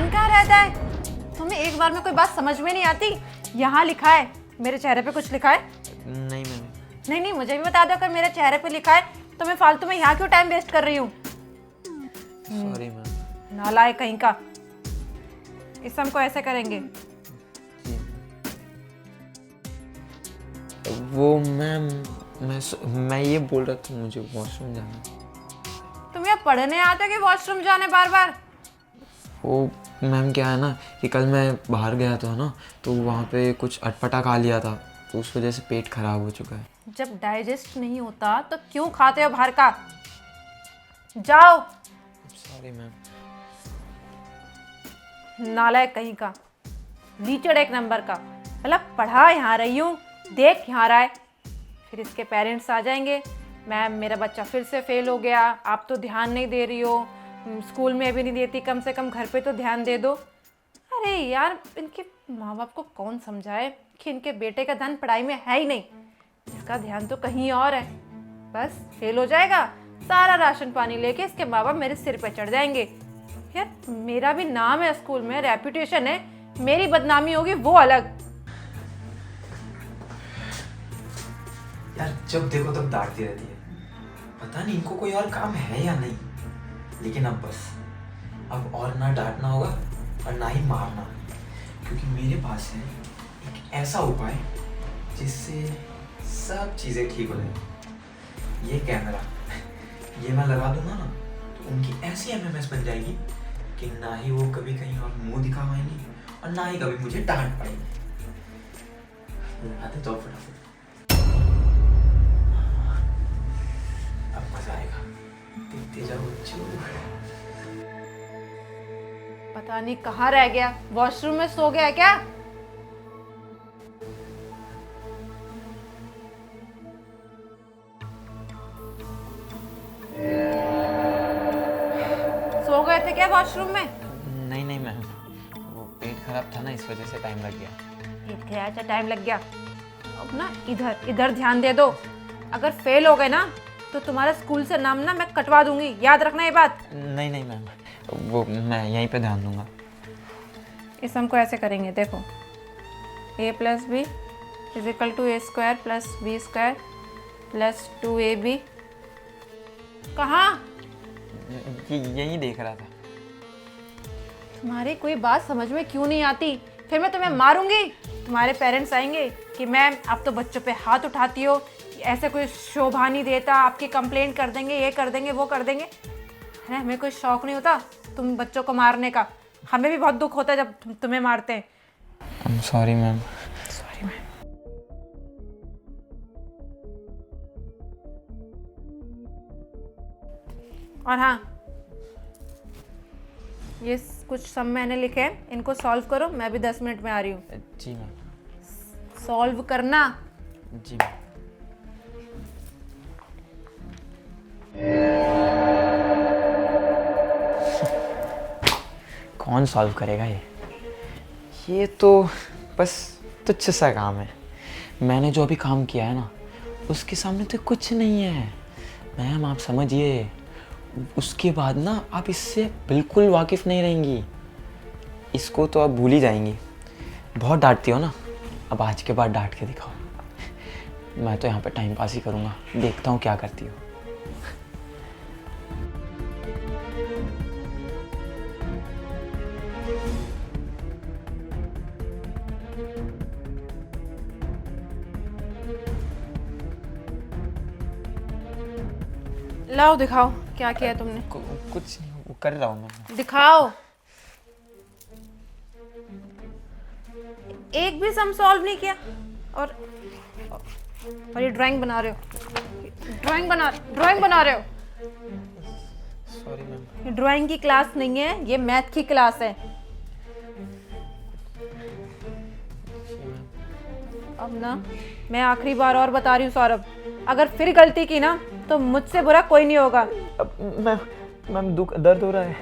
ध्यान कहाँ रहता है? तुम्हें एक बार में कोई बात समझ में नहीं आती? यहाँ लिखा है, मेरे चेहरे पे कुछ लिखा है? नहीं मैम। नहीं नहीं, मुझे भी बता दो अगर मेरे चेहरे पे लिखा है तो मैं फालतू में यहाँ क्यों टाइम वेस्ट कर रही हूँ? Sorry ma'am. नालायक कहीं का। इस सम को ऐसे करेंगे। वो मैम मैं ये बोल रहा था मुझे वॉशरूम जाना है। तुम यहाँ पढ़ने आते हो कि वॉशरूम जाने बार बार? वो मैम क्या है ना कि कल मैं बाहर गया था ना, तो वहाँ पे कुछ अटपटा खा लिया था, तो उस वजह से पेट खराब हो चुका है। जब डाइजेस्ट नहीं होता तो क्यों खाते हो बाहर का? जाओ। Sorry ma'am. नालायक कहीं का, लीचड़ एक नंबर का। मतलब पढ़ा यहाँ रही हूँ, देख यहाँ रहा है, फिर इसके पेरेंट्स आ जाएंगे, मैम मेरा बच्चा फिर से फेल हो गया, आप तो ध्यान नहीं दे रही हो, स्कूल में भी नहीं देती, कम से कम घर पे तो ध्यान दे दो। अरे यार, इनके माँ बाप को कौन समझाए कि इनके बेटे का ध्यान पढ़ाई में है ही नहीं, इसका ध्यान तो कहीं और है। बस फेल हो जाएगा, सारा राशन पानी लेके इसके माँ बाप मेरे सिर पे चढ़ जाएंगे। यार मेरा भी नाम है स्कूल में, रेपुटेशन है, मेरी बदनामी होगी वो अलग। यार जब देखो तब डांटती रहती है, पता नहीं इनको कोई और काम है या नहीं। लेकिन अब बस, अब और ना डांटना होगा और ना ही मारना, क्योंकि मेरे पास है एक ऐसा उपाय जिससे सब चीज़ें ठीक हो जाए। ये कैमरा ये मैं लगा दूंगा ना, तो उनकी ऐसी एमएमएस बन जाएगी कि ना ही वो कभी कहीं और मुंह दिखा पाएंगी और ना ही कभी मुझे डांट पाएंगी। आते तो फटाफट, अब मजा आएगा, देखते जाओ बच्चों। पता नहीं कहाँ रह गया, वॉशरूम में सो गया है क्या? सो गए थे क्या वॉशरूम में? नहीं नहीं मैम, वो पेट खराब था ना, इस वजह से टाइम लग गया। ठीक है, अच्छा टाइम लग गया। अब ना इधर इधर ध्यान दे दो, अगर फेल हो गए ना तो तुम्हारा स्कूल से नाम ना मैं कटवा दूंगी, याद रखना ये बात। नहीं नहीं मैम, वो मैं यहीं पे ध्यान दूंगा। इस हम को ऐसे करेंगे, देखो, a plus B is equal to A square plus B square plus 2ab। कहाँ? यही देख रहा था। तुम्हारी कोई बात समझ में क्यों नहीं आती? फिर मैं तुम्हें मारूंगी, तुम्हारे पेरेंट्स आएंगे कि मैम आप तो बच्चों पे हाथ उठाती हो, ऐसे कोई शोभा नहीं देता, आपकी कंप्लेंट कर देंगे, ये कर देंगे, वो कर देंगे। अरे हमें कोई शौक नहीं होता तुम बच्चों को मारने का, हमें भी बहुत दुख होता है जब तुम्हें मारते हैं। I'm sorry ma'am. Sorry ma'am. और हाँ, ये कुछ सम मैंने लिखे हैं, इनको सॉल्व करो, मैं भी 10 मिनट में आ रही हूँ। जी मैम। सॉल्व करना। जी मैम। कौन सॉल्व करेगा ये तो बस तुच्छ सा काम है। मैंने जो अभी काम किया है ना, उसके सामने तो कुछ नहीं है मैम, आप समझिए। उसके बाद ना आप इससे बिल्कुल वाकिफ़ नहीं रहेंगी, इसको तो आप भूल ही जाएंगी। बहुत डांटती हो ना, अब आज के बाद डांट के दिखाओ। मैं तो यहाँ पे टाइम पास ही करूँगा, देखता हूँ क्या करती हो। लाओ दिखाओ क्या किया तुमने। कुछ नहीं, वो कर रहा हूँ मैं। दिखाओ। एक भी सम सॉल्व नहीं किया, और ये ड्राइंग बना रहे हो, ड्राइंग बना रहे हो। Sorry ma'am. ये ड्राइंग की क्लास नहीं है, ये मैथ की क्लास है। अब ना मैं आखिरी बार और बता रही हूँ सौरभ, अगर फिर गलती की ना तो मुझसे बुरा कोई नहीं होगा। मैम दर्द हो रहा है।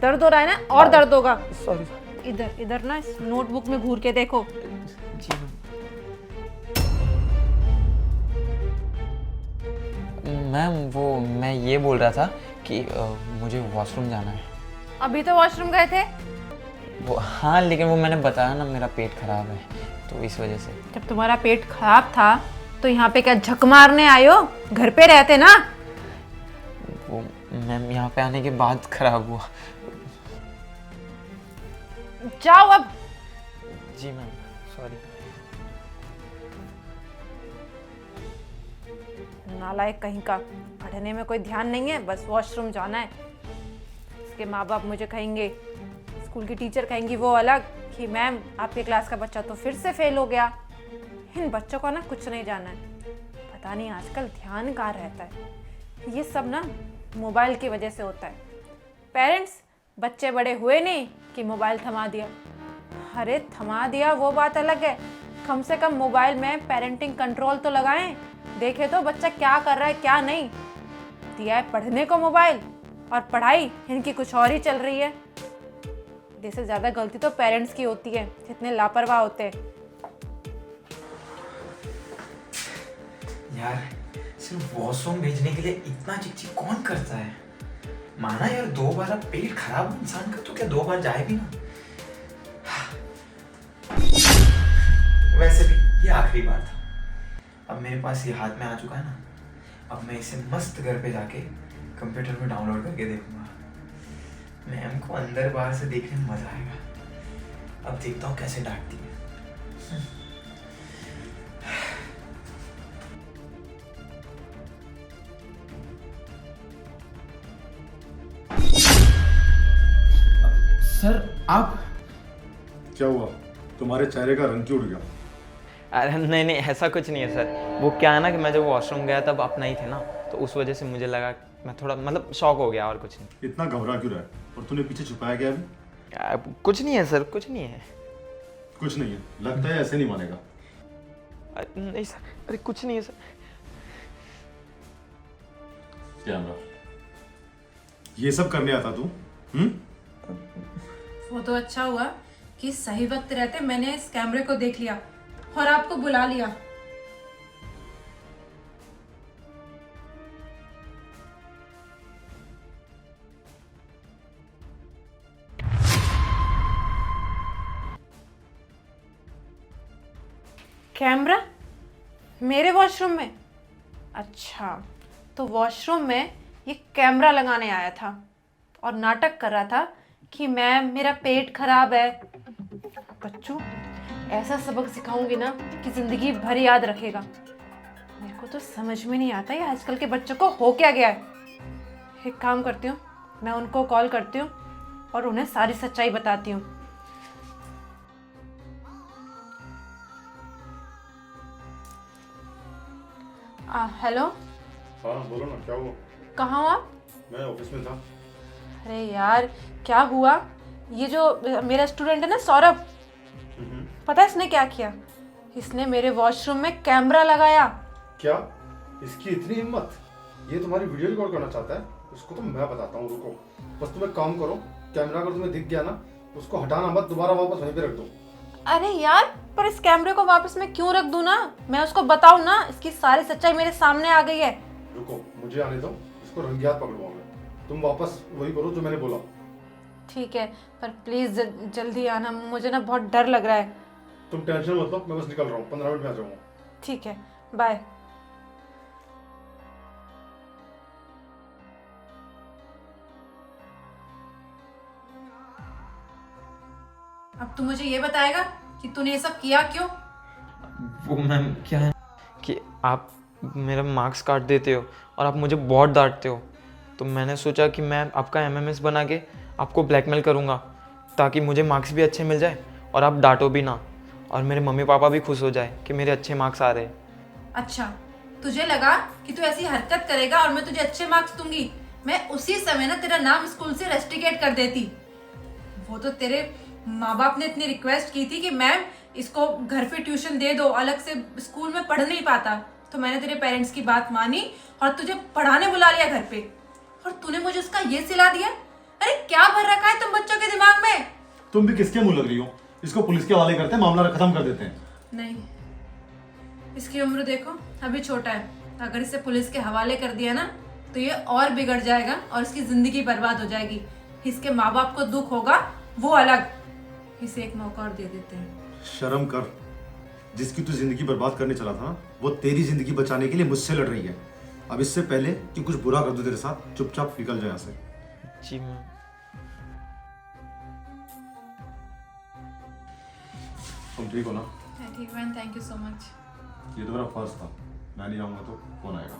दर्द हो रहा है ना, और दर्द होगा। सॉरी। इधर इधर ना इस नोटबुक में घूर के देखो। जी मैम। वो मैं ये बोल रहा था कि मुझे वॉशरूम जाना है। अभी तो वॉशरूम गए थे। वो हाँ, लेकिन वो मैंने बताया ना मेरा पेट खराब है, तो इस वजह से। जब तुम्हारा पेट खराब था तो यहाँ पे क्या झक मारने आए हो? घर पे रहते ना। वो मैम यहाँ पे आने के बाद खराब हुआ। जाओ अब। जी मैम, सॉरी। नालायक कहीं का, पढ़ने में कोई ध्यान नहीं है, बस वॉशरूम जाना है। इसके माँ बाप मुझे कहेंगे, स्कूल की टीचर कहेंगी वो अलग कि मैम आपके क्लास का बच्चा तो फिर से फेल हो गया। इन बच्चों को ना कुछ नहीं जाना है, पता नहीं आजकल ध्यान कहाँ रहता है। ये सब ना मोबाइल की वजह से होता है। पेरेंट्स बच्चे बड़े हुए नहीं कि मोबाइल थमा दिया। अरे थमा दिया वो बात अलग है, कम से कम मोबाइल में पेरेंटिंग कंट्रोल तो लगाएं, देखे तो बच्चा क्या कर रहा है क्या नहीं। दिया है पढ़ने को मोबाइल और पढ़ाई इनकी कुछ और ही चल रही है। इससे ज़्यादा गलती तो पेरेंट्स की होती है, जितने लापरवाह होते हैं। यार सिर्फ वॉशरूम भेजने के लिए इतना चिक कौन करता है? माना यार 2 बार अब पेट खराब हो इंसान का तो क्या 2 बार जाए भी ना? वैसे भी ये आखिरी बार था, अब मेरे पास ये हाथ में आ चुका है ना, अब मैं इसे मस्त घर पे जाके कंप्यूटर में डाउनलोड करके देखूंगा। मैम को अंदर बाहर से देखने में मजा आएगा। अब देखता हूँ कैसे डांटती है। सर आप क्या हुआ? तुम्हारे चेहरे का रंग क्यों उड़ गया? अरे नहीं नहीं, ऐसा कुछ नहीं है सर। वो क्या है ना कि मैं जब वॉशरूम गया तब अपना ही थे ना, तो उस वजह से मुझे लगा, मैं थोड़ा मतलब शॉक हो गया और कुछ नहीं। इतना घबरा क्यों रहा है? और तूने पीछे छुपाया क्या अभी? कुछ नहीं है सर, कुछ नहीं है। कुछ नहीं है? लगता है ऐसे नहीं मानेगा। नहीं सर, अरे कुछ नहीं है सर। कैमरा, ये सब करने आता तू? वो तो अच्छा हुआ कि सही वक्त रहते मैंने इस कैमरे को देख लिया और आपको बुला लिया। कैमरा मेरे वॉशरूम में? अच्छा, तो वॉशरूम में ये कैमरा लगाने आया था और नाटक कर रहा था कि मैम मेरा पेट खराब है। बच्चों ऐसा सबक सिखाऊंगी ना कि जिंदगी भर याद रखेगा। मेरे को तो समझ में नहीं आता ये आजकल के बच्चों को हो क्या गया है। एक काम करती हूँ, मैं उनको कॉल करती हूँ और उन्हें सारी सच्चाई बताती हूँ। हेलो। हाँ बोलो ना, क्या हुआ? कहाँ हो आप? मैं ऑफिस में था। अरे यार क्या हुआ, ये जो मेरा स्टूडेंट है ना सौरभ, पता है इसने क्या किया? इसने मेरे वॉशरूम में कैमरा लगाया। क्या? इसकी इतनी हिम्मत? ये तुम्हारी वीडियो रिकॉर्ड करना चाहता है? उसको तो मैं बताता हूँ, रुको। बस तुम एक काम करो, कैमरा अगर तुम्हें दिख गया ना, उसको हटाना मत, दोबारा वापस वहीं पे रख दो। अरे यार पर इस कैमरे को वापस मैं क्यों रख दूं ना, मैं उसको बताऊं ना, इसकी सारी सच्चाई मेरे सामने आ गई है। रुको, मुझे आने दो, इसको रंगियात पकड़वाऊं मैं। तुम वापस वही करो जो मैंने बोला। ठीक है पर प्लीज जल्दी आना, मुझे ना बहुत डर लग रहा है। तुम टेंशन मत लो, मैं बस निकल रहा हूँ, 15 मिनट में आ जाऊंगा। ठीक है, बाय। अब तू मुझे ये बताएगा कि तूने ये सब किया क्यों? वो मैम क्या है कि आप मेरा मार्क्स काट देते हो और आप मुझे बहुत डांटते हो, तो मैंने सोचा कि मैं आपका एमएमएस बना के आपको ब्लैकमेल करूँगा ताकि मुझे मार्क्स भी अच्छे मिल जाए और आप डांटो भी ना, और मेरे मम्मी पापा भी खुश हो जाए कि मेरे अच्छे मार्क्स आ रहे हैं। अच्छा, तुझे लगा कि तू ऐसी हरकत करेगा और मैं तुझे अच्छे मार्क्स दूंगी? मैं उसी समय ना तेरा नाम स्कूल से रेस्टिकेट कर देती। वो तो तेरे माँ बाप ने इतनी रिक्वेस्ट की थी कि मैम इसको घर पे ट्यूशन दे दो, अलग से स्कूल में पढ़ नहीं पाता, तो मैंने तेरे पेरेंट्स की बात मानी और तुझे पढ़ाने बुला लिया घर पे, और तूने मुझे उसका ये सिला दिया। अरे क्या भर रखा है तुम बच्चों के दिमाग में? तुम भी किसके मुंह लग रही हो? इसको पुलिस के हवाले करते हैं, मामला खत्म कर देते हैं। नहीं, इसकी उम्र देखो अभी छोटा है, अगर इसे पुलिस के हवाले कर दिया ना तो ये और बिगड़ जाएगा और इसकी जिंदगी बर्बाद हो जाएगी। इसके माँ बाप को दुख होगा वो अलग, इसे एक मौका और दे देते हैं। शर्म कर। जिसकी तू जिंदगी बर्बाद करने चला था ना, वो तेरी जिंदगी बचाने के लिए मुझसे लड़ रही है। अब इससे पहले कि कुछ बुरा कर दो तेरे साथ, चुपचाप निकल जाए यहाँ से। जी मैम। तुम ठीक हो ना? ठीक ma'am, thank you so much. ये तो मेरा फर्ज था, मैं नहीं आऊंगा तो कौन आएगा?